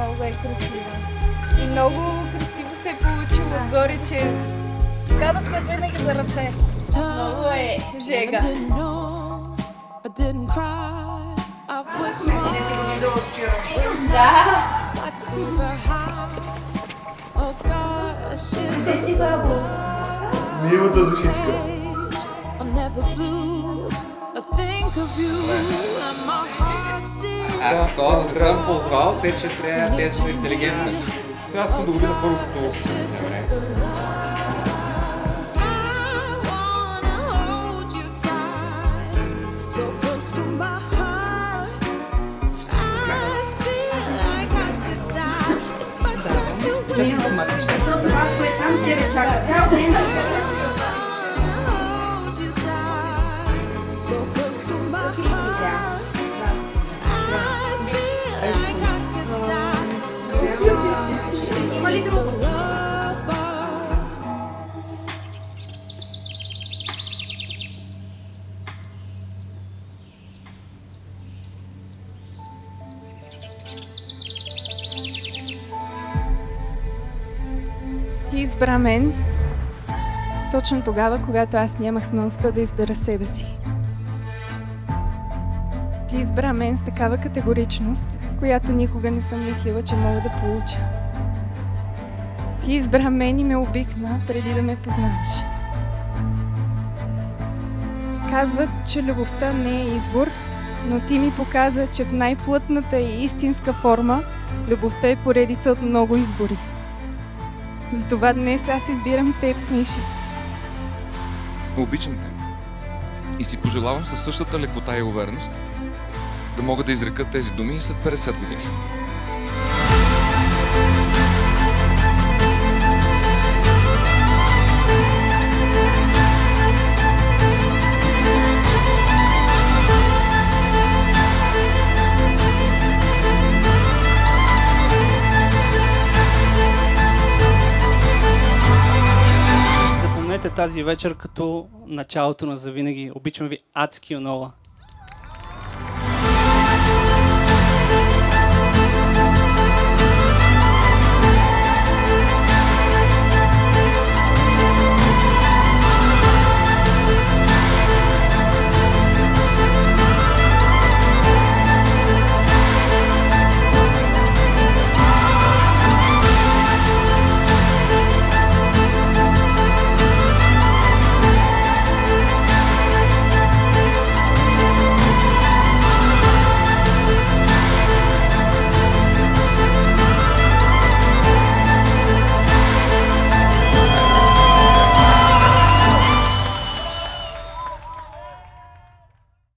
много е красива. И много красиво се е получило отгоре, че така да сме винаги за ръце. Много е жега. Не си го виждала вчера. Да! Милата звичка. Аз такова не съм ползвал, те че трябва да са интелигентни. Сега искам да го видя първо като Това, което там тебе чака. Цял ден. Има ли друго? Ти избра мен точно тогава, когато аз нямах смелостта да избера себе си. Ти избра мен с такава категоричност, която никога не съм мислила, че мога да получа. Ти избра мен и ме обикна преди да ме познаваш. Казват, че любовта не е избор, но ти ми показа, че в най-плътната и истинска форма любовта е поредица от много избори. Затова днес аз избирам теб, Миши. Обичам те. И си пожелавам със същата лекота и увереност да мога да изрека тези думи и след 50 години. Запомнете тази вечер като началото на завинаги. Обичам ви адски много.